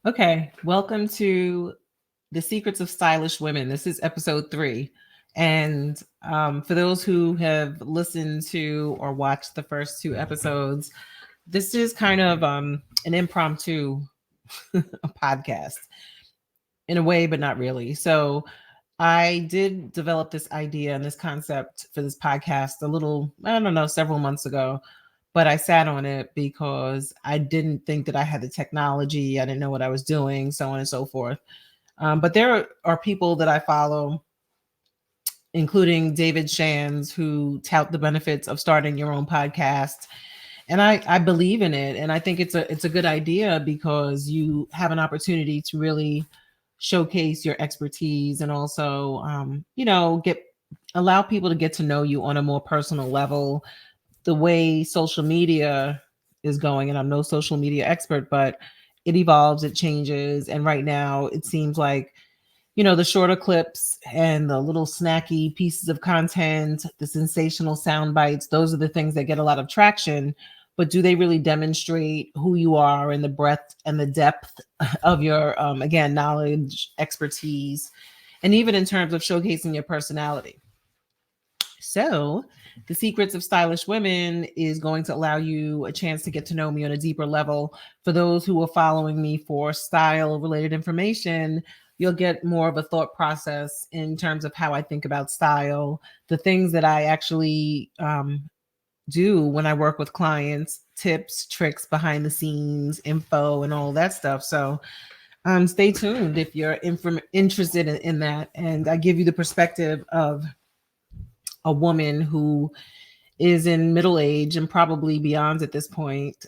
Okay, welcome to The Secrets of Stylish Women. This is episode 3. And for those who have listened to or watched the first 2 episodes, this is kind of an impromptu podcast in a way, but not really. So I did develop this idea and this concept for this podcast a little, I don't know, several months ago, but I sat on it because I didn't think that I had the technology. I didn't know what I was doing, so on and so forth. But there are people that I follow, including David Shands, who tout the benefits of starting your own podcast. And I believe in it. And I think it's a good idea because you have an opportunity to really showcase your expertise and also, get allow people to get to know you on a more personal level. The way social media is going, and I'm no social media expert, but it evolves, it changes. And right now it seems like, the shorter clips and the little snacky pieces of content, the sensational sound bites, those are the things that get a lot of traction. But do they really demonstrate who you are and the breadth and the depth of your, again, knowledge, expertise, and even in terms of showcasing your personality? So, the Secrets of Stylish Women is going to allow you a chance to get to know me on a deeper level. For those who are following me for style related information, you'll get more of a thought process in terms of how I think about style, the things that I actually do when I work with clients, tips, tricks, behind the scenes, info, and all that stuff. So, stay tuned if you're interested in that. And I give you the perspective of a woman who is in middle age and probably beyond at this point.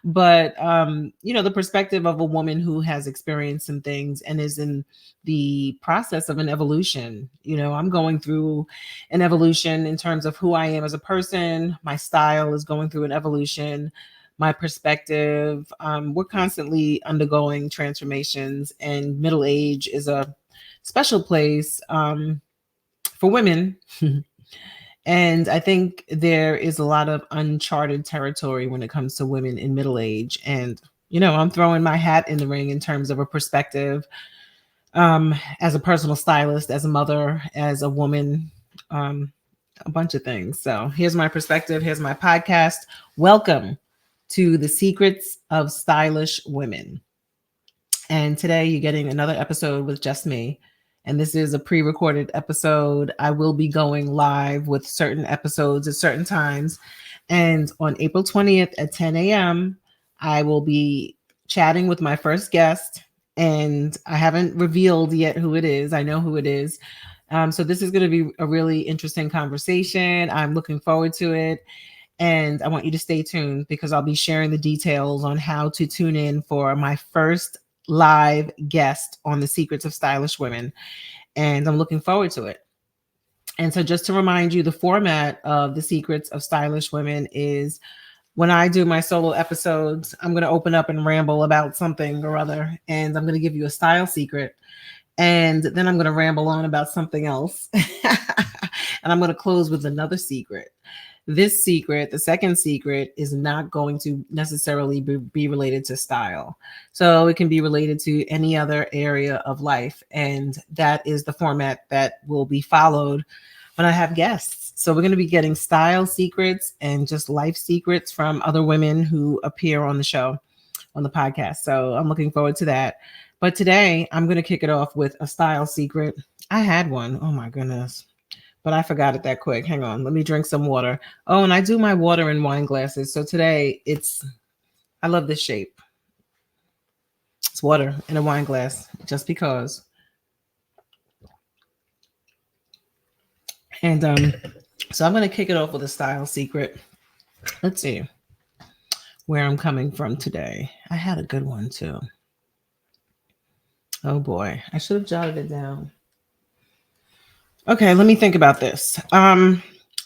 But the perspective of a woman who has experienced some things and is in the process of an evolution. I'm going through an evolution in terms of who I am as a person. My style is going through an evolution. My perspective, we're constantly undergoing transformations, and middle age is a special place for women. And I think there is a lot of uncharted territory when it comes to women in middle age. And, I'm throwing my hat in the ring in terms of a perspective, as a personal stylist, as a mother, as a woman, a bunch of things. So here's my perspective. Here's my podcast. Welcome to The Secrets of Stylish Women. And today you're getting another episode with just me. And this is a pre-recorded episode. I will be going live with certain episodes at certain times. And on April 20th at 10 a.m., I will be chatting with my first guest. And I haven't revealed yet who it is. I know who it is. So this is going to be a really interesting conversation. I'm looking forward to it. And I want you to stay tuned because I'll be sharing the details on how to tune in for my first live guest on The Secrets of Stylish Women. And I'm looking forward to it. And so just to remind you, the format of The Secrets of Stylish Women is when I do my solo episodes, I'm going to open up and ramble about something or other. And I'm going to give you a style secret. And then I'm going to ramble on about something else. And I'm going to close with another secret. This secret, the second secret, is not going to necessarily be related to style. So it can be related to any other area of life. And that is the format that will be followed when I have guests. So we're going to be getting style secrets and just life secrets from other women who appear on the show, on the podcast. So I'm looking forward to that. But today I'm going to kick it off with a style secret. I had one. Oh my goodness. But I forgot it that quick. Hang on. Let me drink some water. Oh, and I do my water in wine glasses. So today I love this shape. It's water in a wine glass just because. And so I'm going to kick it off with a style secret. Let's see where I'm coming from today. I had a good one too. Oh boy. I should have jotted it down. Okay, let me think about this.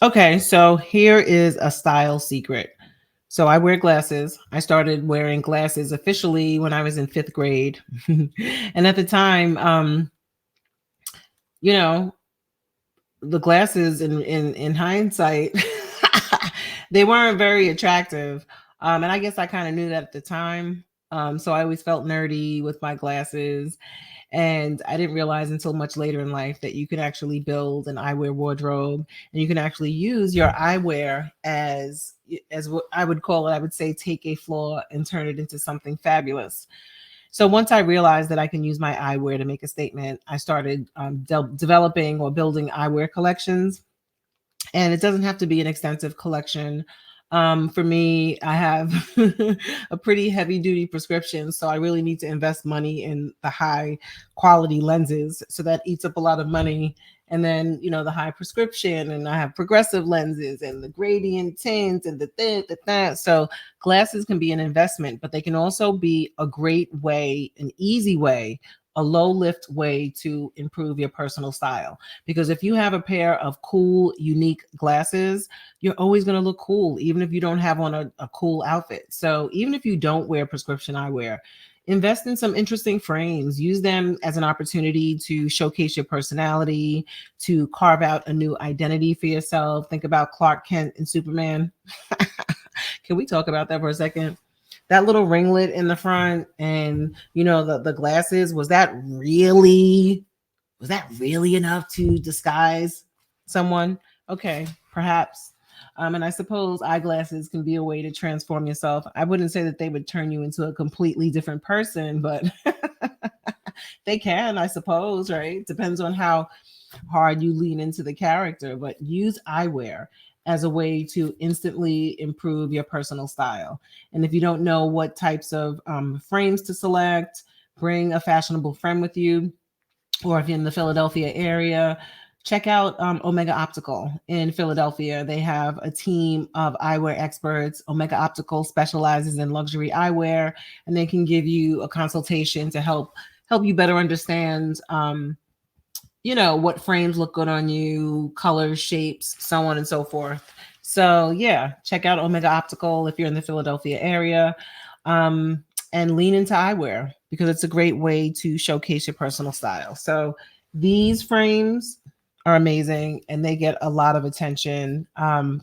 Okay, so here is a style secret. So I wear glasses. I started wearing glasses officially when I was in 5th grade. And at the time, the glasses in hindsight, they weren't very attractive. And I guess I kind of knew that at the time. So I always felt nerdy with my glasses. And I didn't realize until much later in life that you can actually build an eyewear wardrobe, and you can actually use your eyewear as what I would call it. I would say take a flaw and turn it into something fabulous. So once I realized that I can use my eyewear to make a statement, I started developing or building eyewear collections, and it doesn't have to be an extensive collection. For me, I have a pretty heavy duty prescription, so I really need to invest money in the high quality lenses. So that eats up a lot of money. And then, the high prescription, and I have progressive lenses and the gradient tints and the that. So glasses can be an investment, but they can also be a great way, an easy way, a low lift way to improve your personal style. Because if you have a pair of cool, unique glasses, you're always going to look cool, even if you don't have on a cool outfit. So even if you don't wear prescription eyewear, invest in some interesting frames. Use them as an opportunity to showcase your personality, to carve out a new identity for yourself. Think about Clark Kent and Superman. Can we talk about that for a second? That little ringlet in the front, and the glasses, was that really enough to disguise someone? Okay, perhaps. And I suppose eyeglasses can be a way to transform yourself. I wouldn't say that they would turn you into a completely different person, but they can, I suppose, right? Depends on how hard you lean into the character, but use eyewear as a way to instantly improve your personal style. And if you don't know what types of frames to select, bring a fashionable friend with you, or if you're in the Philadelphia area, check out Omega Optical in Philadelphia. They have a team of eyewear experts. Omega Optical specializes in luxury eyewear, and they can give you a consultation to help you better understand what frames look good on you, colors, shapes, so on and so forth. So yeah, check out Omega Optical if you're in the Philadelphia area. And lean into eyewear because it's a great way to showcase your personal style. So these frames are amazing and they get a lot of attention.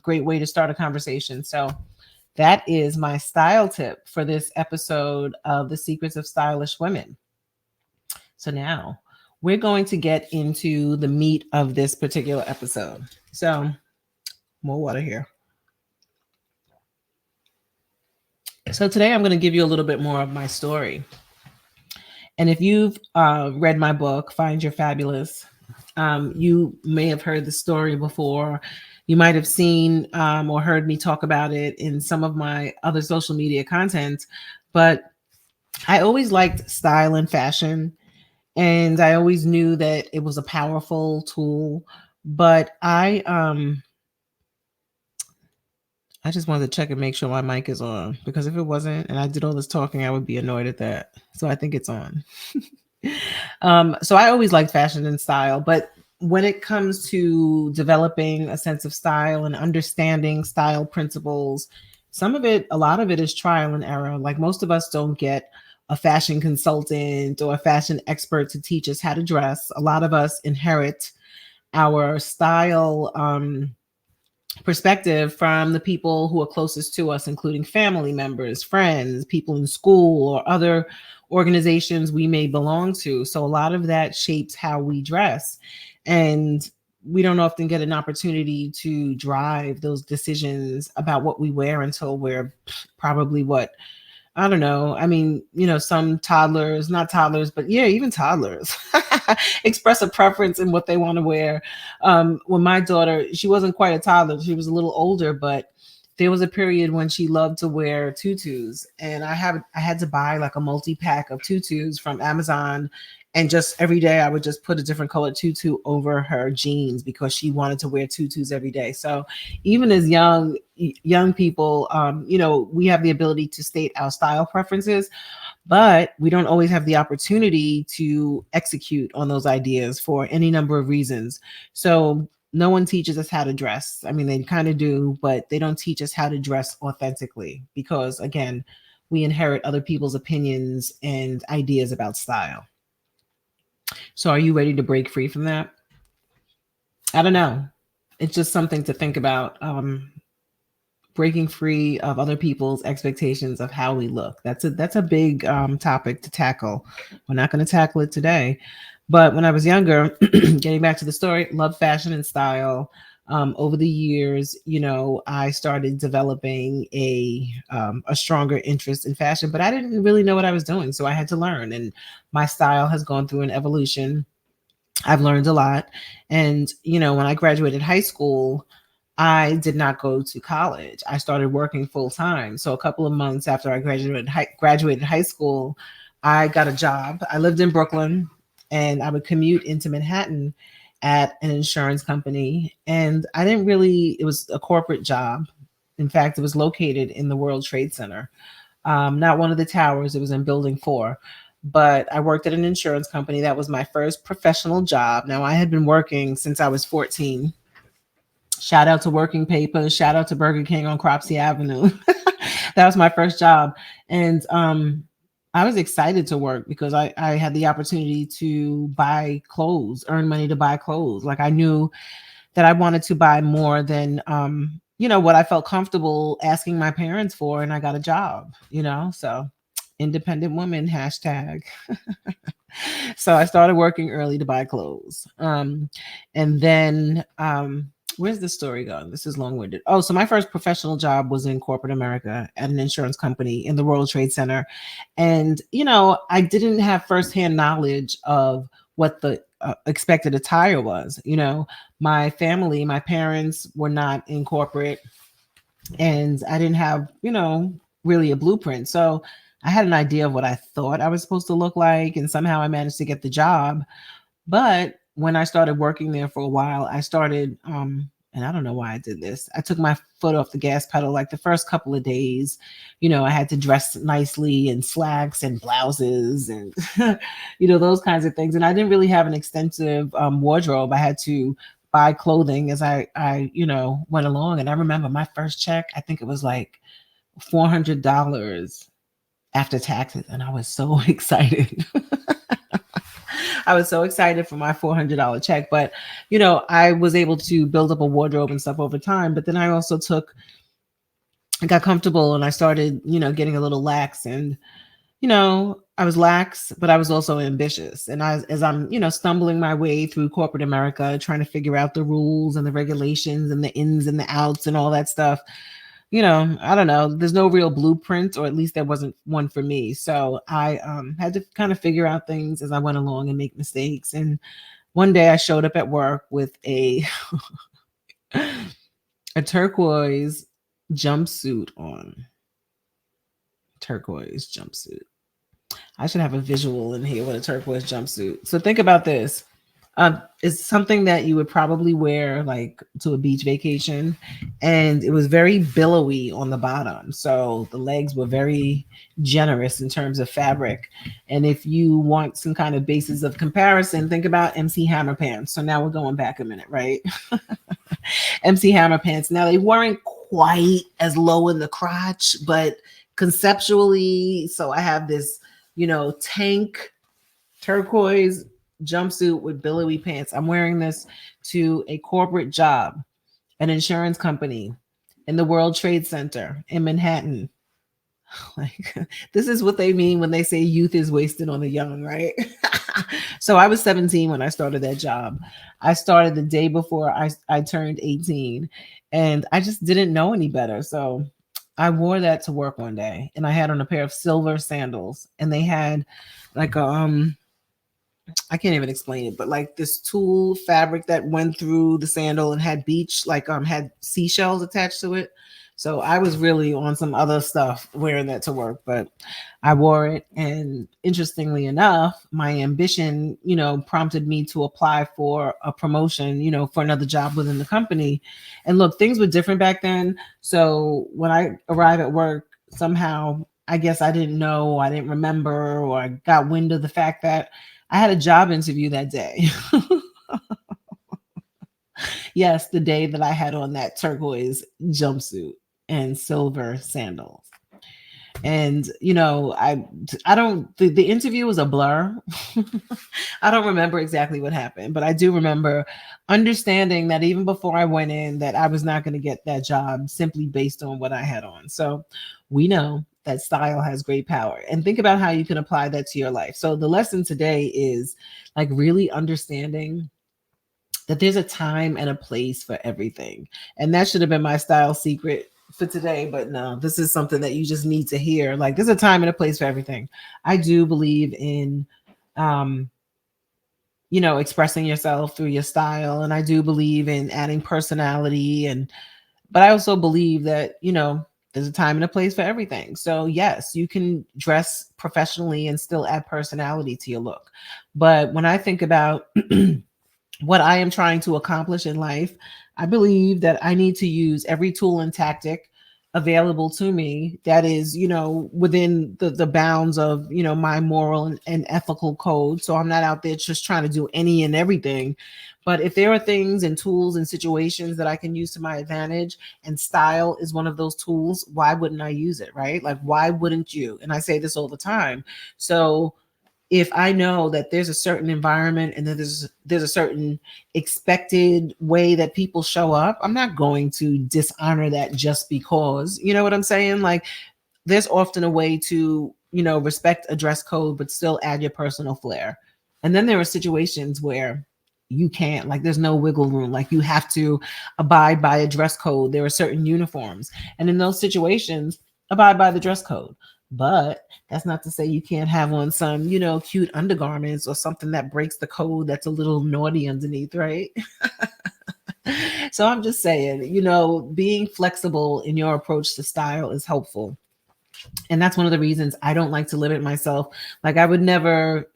Great way to start a conversation. So that is my style tip for this episode of The Secrets of Stylish Women. So now we're going to get into the meat of this particular episode. So more water here. So today I'm going to give you a little bit more of my story. And if you've read my book, Find Your Fabulous, you may have heard the story before. You might have seen or heard me talk about it in some of my other social media content. But I always liked style and fashion. And I always knew that it was a powerful tool. But I just wanted to check and make sure my mic is on, because if it wasn't and I did all this talking, I would be annoyed at that. So I think it's on. So I always liked fashion and style, but when it comes to developing a sense of style and understanding style principles, a lot of it is trial and error. Like most of us don't get a fashion consultant or a fashion expert to teach us how to dress. A lot of us inherit our style perspective from the people who are closest to us, including family members, friends, people in school, or other organizations we may belong to. So a lot of that shapes how we dress. And we don't often get an opportunity to drive those decisions about what we wear until we're probably I don't know. I mean, some toddlers, not toddlers, but yeah, even toddlers express a preference in what they want to wear. When my daughter, she wasn't quite a toddler, she was a little older, but there was a period when she loved to wear tutus, and I had to buy like a multi-pack of tutus from Amazon, and just every day I would just put a different colored tutu over her jeans because she wanted to wear tutus every day. So even as young people, we have the ability to state our style preferences, but we don't always have the opportunity to execute on those ideas for any number of reasons. So no one teaches us how to dress. I mean, they kind of do, but they don't teach us how to dress authentically because, again, we inherit other people's opinions and ideas about style. So are you ready to break free from that? I don't know. It's just something to think about. breaking free of other people's expectations of how we look. That's a big topic to tackle. We're not going to tackle it today, but when I was younger, getting back to the story, love fashion and style. Over the years, I started developing a stronger interest in fashion, but I didn't really know what I was doing, so I had to learn. And my style has gone through an evolution. I've learned a lot. And, when I graduated high school, I did not go to college. I started working full time. So a couple of months after I graduated high school, I got a job. I lived in Brooklyn and I would commute into Manhattan at an insurance company. And I didn't really, it was a corporate job. In fact, it was located in the World Trade Center. Not one of the towers, it was in building 4. But I worked at an insurance company. That was my first professional job. Now, I had been working since I was 14. Shout out to Working Papers. Shout out to Burger King on Cropsey Avenue. That was my first job. And I was excited to work because I had the opportunity to buy clothes, earn money to buy clothes. Like I knew that I wanted to buy more than, what I felt comfortable asking my parents for. And I got a job, so independent woman, hashtag. So I started working early to buy clothes. And then, where's the story going? This is long-winded. Oh, so my first professional job was in corporate America at an insurance company in the World Trade Center. And, I didn't have firsthand knowledge of what the expected attire was. My family, my parents were not in corporate, and I didn't have, really a blueprint. So I had an idea of what I thought I was supposed to look like, and somehow I managed to get the job. But when I started working there for a while, I started, and I don't know why I did this. I took my foot off the gas pedal. Like the first couple of days, I had to dress nicely in slacks and blouses and, those kinds of things. And I didn't really have an extensive wardrobe. I had to buy clothing as I went along. And I remember my first check, I think it was like $400 after taxes. And I was so excited. I was so excited for my $400 check, but I was able to build up a wardrobe and stuff over time. But then I also I got comfortable and I started, getting a little lax. And I was lax, but I was also ambitious. And as I'm, stumbling my way through corporate America, trying to figure out the rules and the regulations and the ins and the outs and all that stuff, I don't know. There's no real blueprint, or at least there wasn't one for me. So I had to kind of figure out things as I went along and make mistakes. And one day I showed up at work with a turquoise jumpsuit on. Turquoise jumpsuit. I should have a visual in here with a turquoise jumpsuit. So think about this. It's something that you would probably wear like to a beach vacation, and it was very billowy on the bottom. So the legs were very generous in terms of fabric. And if you want some kind of basis of comparison, think about MC Hammer pants. So now we're going back a minute, right? MC Hammer pants. Now they weren't quite as low in the crotch, but conceptually, so I have this, tank turquoise jumpsuit with billowy pants. I'm wearing this to a corporate job, an insurance company in the World Trade Center in Manhattan. Like, this is what they mean when they say youth is wasted on the young, right? So I was 17 when I started that job. I started the day before I turned 18, and I just didn't know any better. So I wore that to work one day, and I had on a pair of silver sandals, and they had like a I can't even explain it, but like this tulle fabric that went through the sandal and had had seashells attached to it. So I was really on some other stuff wearing that to work, but I wore it. And interestingly enough, my ambition, prompted me to apply for a promotion, for another job within the company. And look, things were different back then. So when I arrived at work, somehow, I guess I didn't know, I didn't remember, or I got wind of the fact that I had a job interview that day. Yes, the day that I had on that turquoise jumpsuit and silver sandals. And I don't, the interview was a blur. I don't remember exactly what happened, but I do remember understanding that even before I went in, that I was not going to get that job simply based on what I had on. So we know that style has great power, and think about how you can apply that to your life. So the lesson today is like really understanding that there's a time and a place for everything. And that should have been my style secret for today, but no, this is something that you just need to hear. Like, there's a time and a place for everything. I do believe in um expressing yourself through your style, and I do believe in adding personality, and but I also believe that, there's a time and a place for everything. So yes, you can dress professionally and still add personality to your look. But when I think about what I am trying to accomplish in life, I believe that I need to use every tool and tactic available to me that is, within the bounds of, my moral and ethical code. So I'm not out there just trying to do any and everything. But if there are things and tools and situations that I can use to my advantage, and style is one of those tools, why wouldn't I use it, right? Like, why wouldn't you? And I say this all the time. So if I know that there's a certain environment and that there's a certain expected way that people show up, I'm not going to dishonor that just because. You know what I'm saying? Like, there's often a way to, respect a dress code but still add your personal flair. And then there are situations where you can't, like, there's no wiggle room. Like, you have to abide by a dress code. There are certain uniforms. And in those situations, abide by the dress code. But that's not to say you can't have on some, cute undergarments or something that breaks the code that's a little naughty underneath, right? So I'm just saying, being flexible in your approach to style is helpful. And that's one of the reasons I don't like to limit myself. Like, I would never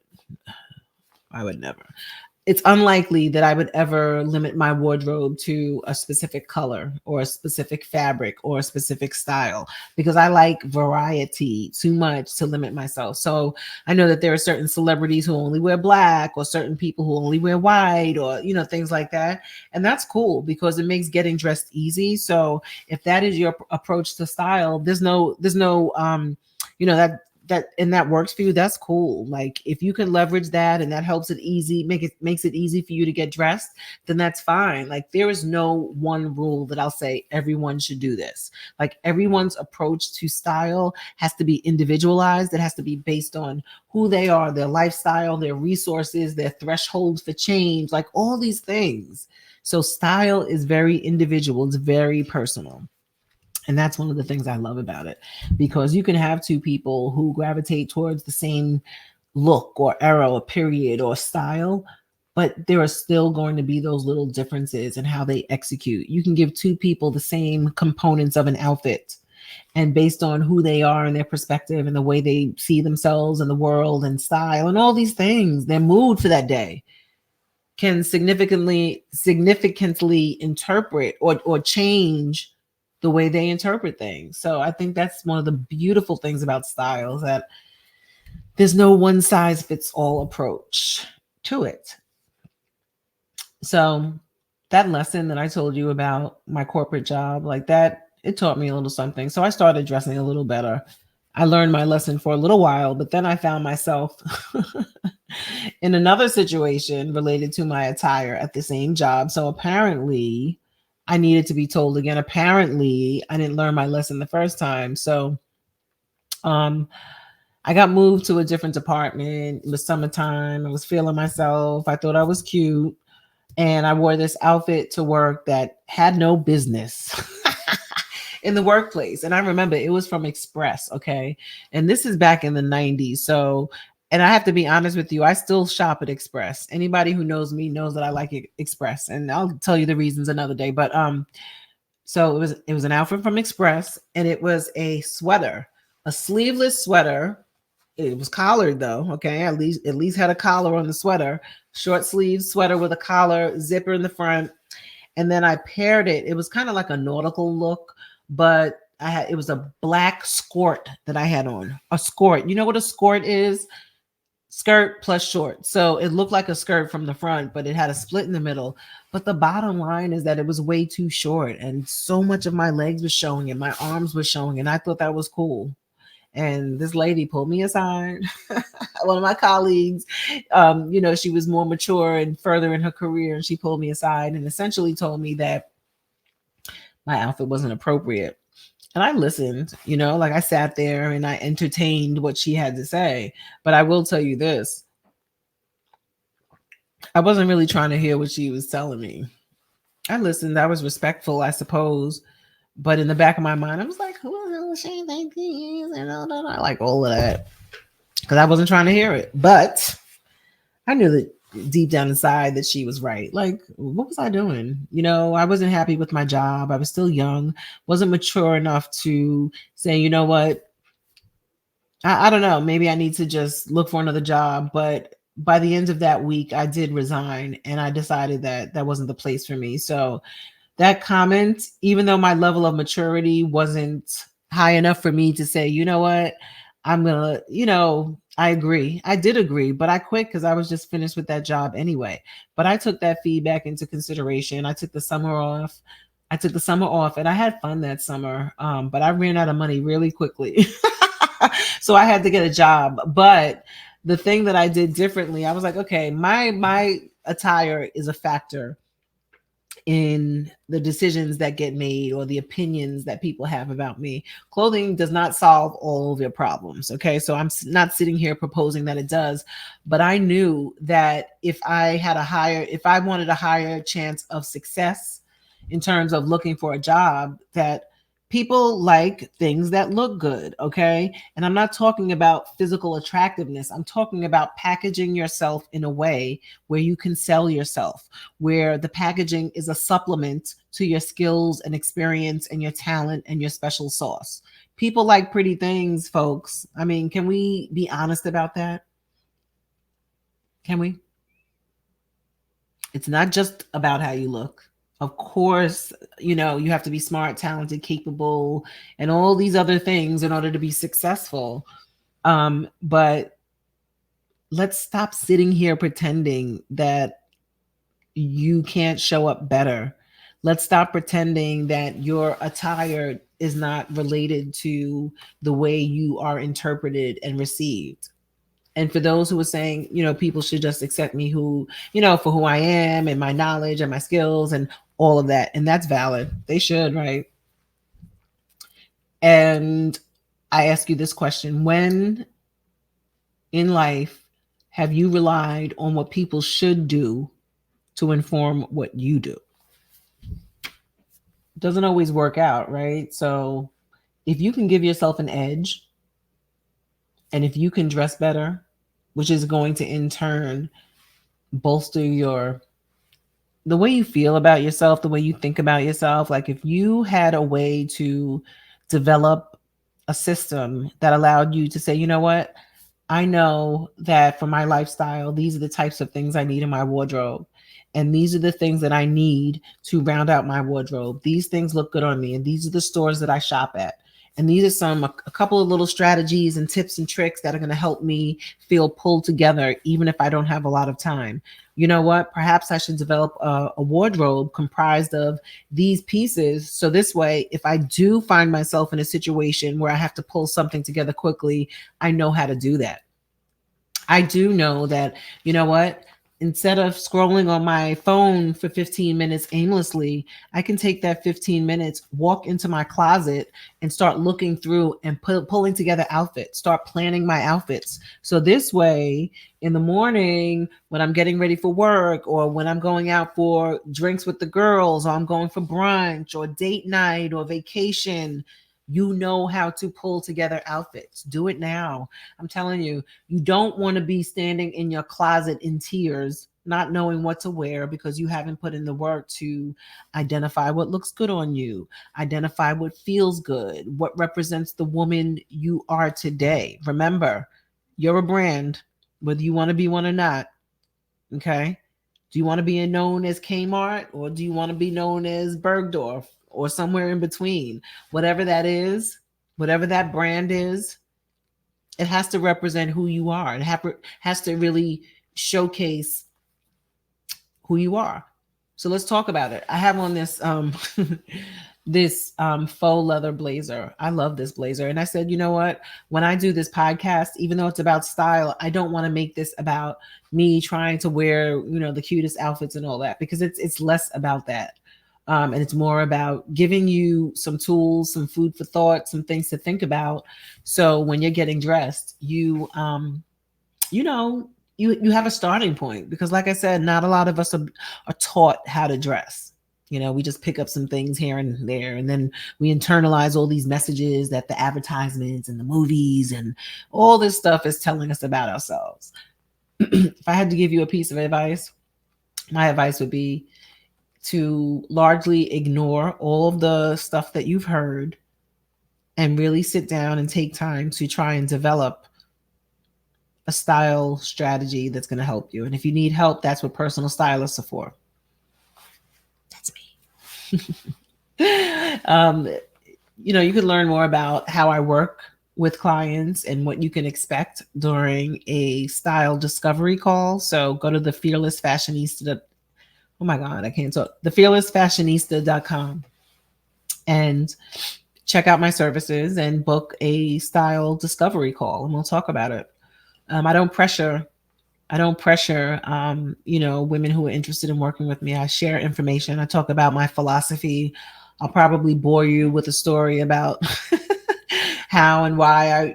it's unlikely that I would ever limit my wardrobe to a specific color or a specific fabric or a specific style, because I like variety too much to limit myself. So I know that there are certain celebrities who only wear black, or certain people who only wear white, or, things like that. And that's cool because it makes getting dressed easy. So if that is your approach to style, there's no that works for you, that's cool. Like, if you can leverage that and that helps it easy, makes it easy for you to get dressed, then that's fine. Like, there is no one rule that I'll say everyone should do this. Like, everyone's approach to style has to be individualized. It has to be based on who they are, their lifestyle, their resources, their thresholds for change, like all these things. So style is very individual, it's very personal. And that's one of the things I love about it, because you can have two people who gravitate towards the same look or era or period or style, but there are still going to be those little differences in how they execute. You can give two people the same components of an outfit, and based on who they are and their perspective and the way they see themselves and the world and style and all these things, their mood for that day can significantly interpret or change the way they interpret things. So I think that's one of the beautiful things about styles, that there's no one size fits all approach to it. So that lesson that I told you about my corporate job, like that, it taught me a little something. So I started dressing a little better. I learned my lesson for a little while, but then I found myself in another situation related to my attire at the same job. So apparently I needed to be told again. Apparently I didn't learn my lesson the first time. So I got moved to a different department. It was summertime. I was feeling myself. I thought I was cute. And I wore this outfit to work that had no business in the workplace. And I remember it was from Express. Okay. And this is back in the 90s. So, and I have to be honest with you, I still shop at Express. Anybody who knows me knows that I like Express, and I'll tell you the reasons another day. But so it was an outfit from Express, and it was a sweater, a sleeveless sweater. It was collared though. Okay. At least had a collar on the sweater, short sleeve sweater with a collar, zipper in the front. And then I paired it. It was kind of like a nautical look, but it was a black skirt that I had on. A skirt. You know what a skirt is? Skirt plus short. So it looked like a skirt from the front, but it had a split in the middle. But the bottom line is that it was way too short, and so much of my legs was showing and my arms were showing, and I thought that was cool. And this lady pulled me aside. One of my colleagues, she was more mature and further in her career, and she pulled me aside and essentially told me that my outfit wasn't appropriate. And I listened, like I sat there and I entertained what she had to say. But I will tell you this, I wasn't really trying to hear what she was telling me. I listened, I was respectful, I suppose. But in the back of my mind, I was like, who the hell is she think he is? And like all of that. Because I wasn't trying to hear it. But I knew that deep down inside that she was right. Like, what was I doing? I wasn't happy with my job. I was still young, wasn't mature enough to say, you know what? I don't know. Maybe I need to just look for another job. But by the end of that week, I did resign and I decided that that wasn't the place for me. So that comment, even though my level of maturity wasn't high enough for me to say, you know what, I'm gonna, I agree. I did agree, but I quit because I was just finished with that job anyway. But I took that feedback into consideration. I took the summer off. And I had fun that summer. But I ran out of money really quickly. So I had to get a job. But the thing that I did differently, I was like, okay, my attire is a factor in the decisions that get made or the opinions that people have about me. Clothing does not solve all of your problems. Okay. So I'm not sitting here proposing that it does, but I knew that if I wanted a higher chance of success in terms of looking for a job, that people like things that look good. Okay. And I'm not talking about physical attractiveness. I'm talking about packaging yourself in a way where you can sell yourself, where the packaging is a supplement to your skills and experience and your talent and your special sauce. People like pretty things, folks. I mean, can we be honest about that? Can we? It's not just about how you look. Of course, you have to be smart, talented, capable, and all these other things in order to be successful. But let's stop sitting here pretending that you can't show up better. Let's stop pretending that your attire is not related to the way you are interpreted and received. And for those who are saying, people should just accept me for who I am and my knowledge and my skills and all of that. And that's valid. They should, right? And I ask you this question: when in life have you relied on what people should do to inform what you do? It doesn't always work out, right? So if you can give yourself an edge and if you can dress better, which is going to in turn bolster the way you feel about yourself, the way you think about yourself. Like if you had a way to develop a system that allowed you to say, you know what, I know that for my lifestyle, these are the types of things I need in my wardrobe. And these are the things that I need to round out my wardrobe. These things look good on me. And these are the stores that I shop at. And these are a couple of little strategies and tips and tricks that are going to help me feel pulled together, even if I don't have a lot of time. You know what? Perhaps I should develop a wardrobe comprised of these pieces. So this way, if I do find myself in a situation where I have to pull something together quickly, I know how to do that. I do know that, you know what? Instead of scrolling on my phone for 15 minutes aimlessly, I can take that 15 minutes, walk into my closet and start looking through and pulling together outfits, start planning my outfits. So this way, in the morning, when I'm getting ready for work or when I'm going out for drinks with the girls or I'm going for brunch or date night or vacation, you know how to pull together outfits. Do it now. I'm telling you, you don't want to be standing in your closet in tears, not knowing what to wear because you haven't put in the work to identify what looks good on you, identify what feels good, what represents the woman you are today. Remember, you're a brand, whether you want to be one or not. Okay. Do you want to be known as Kmart or do you want to be known as Bergdorf or somewhere in between? Whatever that is, whatever that brand is, it has to represent who you are. It has to really showcase who you are. So let's talk about it. I have on this this faux leather blazer. I love this blazer. And I said, you know what? When I do this podcast, even though it's about style, I don't want to make this about me trying to wear, the cutest outfits and all that, because it's less about that. And it's more about giving you some tools, some food for thought, some things to think about. So when you're getting dressed, you know, you have a starting point, because like I said, not a lot of us are taught how to dress. We just pick up some things here and there, and then we internalize all these messages that the advertisements and the movies and all this stuff is telling us about ourselves. If I had to give you a piece of advice, my advice would be to largely ignore all of the stuff that you've heard and really sit down and take time to try and develop a style strategy that's going to help you. And if you need help, that's what personal stylists are for. That's me. You can learn more about how I work with clients and what you can expect during a style discovery call. So go to the Fearless Fashionista. Oh my God, I can't talk. The fearlessfashionista.com and check out my services and book a style discovery call, and we'll talk about it. I don't pressure, women who are interested in working with me. I share information. I talk about my philosophy. I'll probably bore you with a story about how and why I,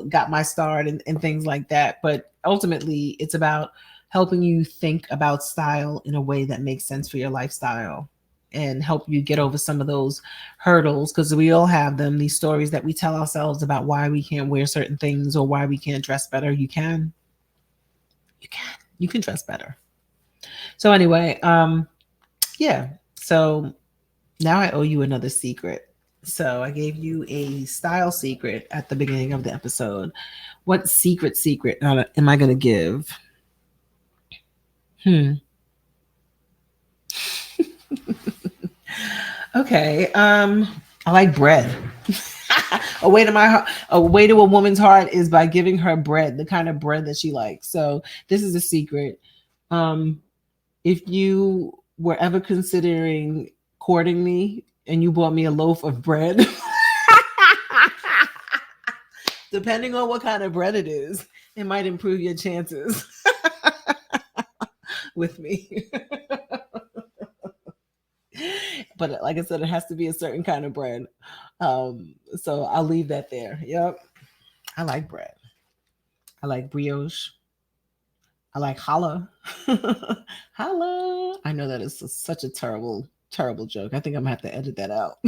got my start and things like that. But ultimately, it's about helping you think about style in a way that makes sense for your lifestyle and help you get over some of those hurdles, because we all have them, these stories that we tell ourselves about why we can't wear certain things or why we can't dress better. You can dress better. So anyway, yeah. So now I owe you another secret. So I gave you a style secret at the beginning of the episode. What secret am I going to give? Okay. I like bread. A way to a woman's heart is by giving her bread, the kind of bread that she likes. So this is a secret. If you were ever considering courting me and you bought me a loaf of bread, depending on what kind of bread it is, it might improve your chances with me. But like I said, it has to be a certain kind of bread. So I'll leave that there. Yep. I like bread. I like brioche. I like challah. Challah. I know that is such a terrible, terrible joke. I think I'm gonna have to edit that out.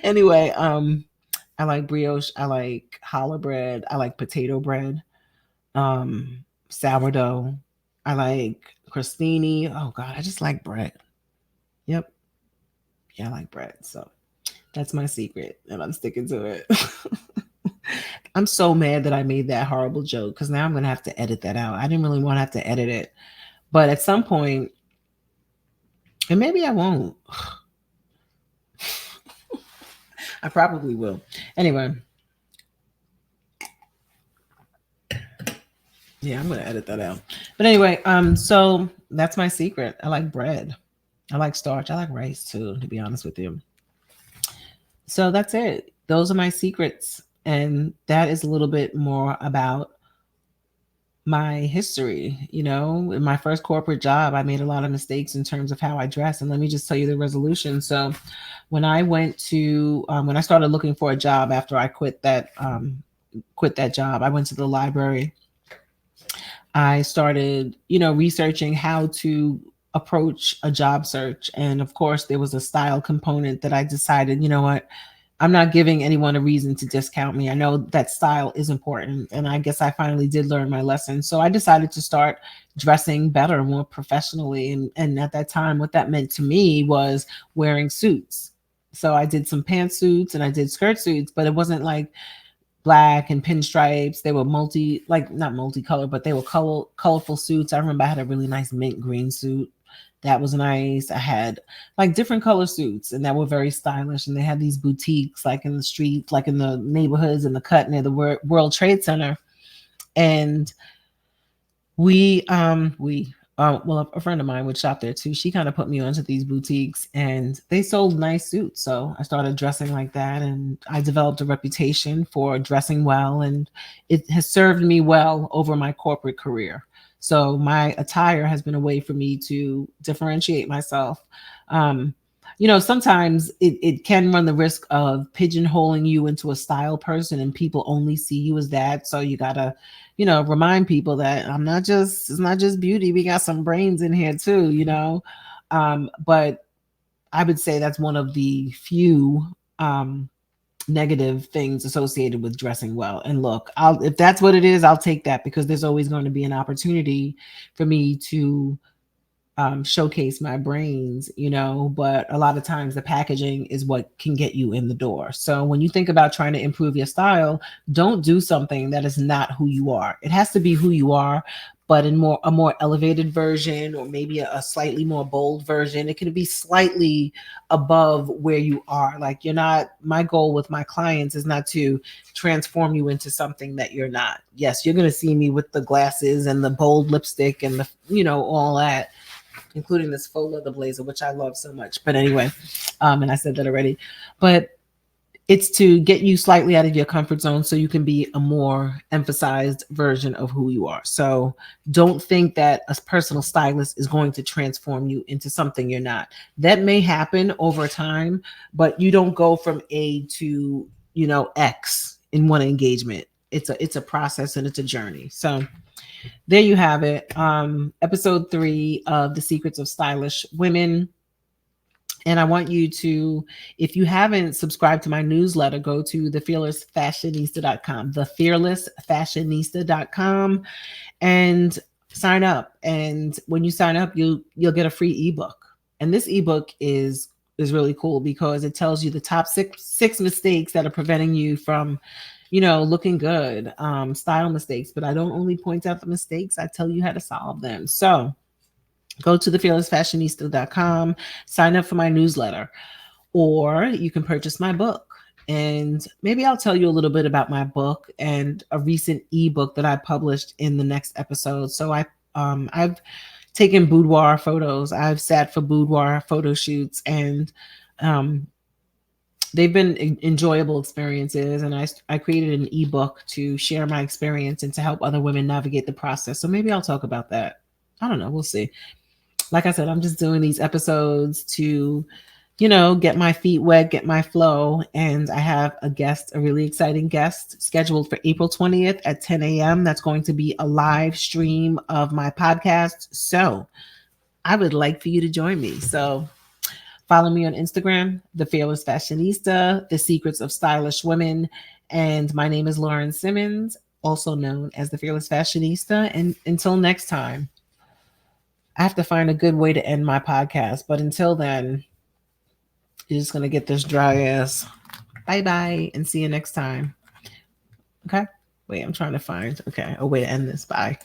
Anyway, I like brioche. I like challah bread. I like potato bread. Sourdough. I like crostini. Oh God, I just like bread. Yep. Yeah, I like bread. So that's my secret, and I'm sticking to it. I'm so mad that I made that horrible joke, because now I'm going to have to edit that out. I didn't really want to have to edit it. But at some point, and maybe I won't. I probably will. Anyway. Yeah, I'm going to edit that out. But anyway, so that's my secret. I like bread. I like starch. I like rice too, to be honest with you. So that's it. Those are my secrets. And that is a little bit more about my history. In my first corporate job, I made a lot of mistakes in terms of how I dress. And let me just tell you the resolution. So when I when I started looking for a job after I quit that job, I went to the library. I started, researching how to approach a job search. And of course, there was a style component that I decided, you know what, I'm not giving anyone a reason to discount me. I know that style is important. And I guess I finally did learn my lesson. So I decided to start dressing better, more professionally. And at that time, what that meant to me was wearing suits. So I did some pantsuits and I did skirt suits, but it wasn't like black and pinstripes. They were not multicolored, but they were colorful suits. I remember I had a really nice mint green suit. That was nice. I had like different color suits, and that were very stylish. And they had these boutiques like in the streets, like in the neighborhoods in the cut near the World Trade Center. And well, a friend of mine would shop there too. She kind of put me onto these boutiques and they sold nice suits. So I started dressing like that and I developed a reputation for dressing well. And it has served me well over my corporate career. So my attire has been a way for me to differentiate myself. Um, sometimes it can run the risk of pigeonholing you into a style person and people only see you as that. So you gotta remind people that it's not just beauty. We got some brains in here too, but I would say that's one of the few negative things associated with dressing well. And look, if that's what it is, I'll take that because there's always going to be an opportunity for me to showcase my brains, but a lot of times the packaging is what can get you in the door. So when you think about trying to improve your style, don't do something that is not who you are. It has to be who you are, but in a more elevated version, or maybe a slightly more bold version. It can be slightly above where you are. Like my goal with my clients is not to transform you into something that you're not. Yes, you're going to see me with the glasses and the bold lipstick and all that, including this faux leather blazer, which I love so much. But anyway, and I said that already. But it's to get you slightly out of your comfort zone so you can be a more emphasized version of who you are. So don't think that a personal stylist is going to transform you into something you're not. That may happen over time, but you don't go from A to, X in one engagement. It's a process and it's a journey. So there you have it. Episode 3 of The Secrets of Stylish Women. And I want you to, if you haven't subscribed to my newsletter, go to thefearlessfashionista.com, thefearlessfashionista.com, and sign up. And when you sign up, you'll get a free ebook. And this ebook is really cool because it tells you the top six mistakes that are preventing you from looking good, style mistakes. But I don't only point out the mistakes, I tell you how to solve them. So go to thefearlessfashionista.com, sign up for my newsletter, or you can purchase my book. And maybe I'll tell you a little bit about my book and a recent ebook that I published in the next episode. So I've taken boudoir photos. I've sat for boudoir photo shoots, and they've been enjoyable experiences. And I created an ebook to share my experience and to help other women navigate the process. So maybe I'll talk about that. I don't know. We'll see. Like I said, I'm just doing these episodes to, get my feet wet, get my flow. And I have a really exciting guest scheduled for April 20th at 10 a.m. That's going to be a live stream of my podcast. So I would like for you to join me. So follow me on Instagram, The Fearless Fashionista, The Secrets of Stylish Women. And my name is Lauren Simmonds, also known as The Fearless Fashionista. And until next time, I have to find a good way to end my podcast. But until then, you're just going to get this dry ass bye-bye and see you next time. Okay? Wait, I'm trying to find, a way to end this. Bye.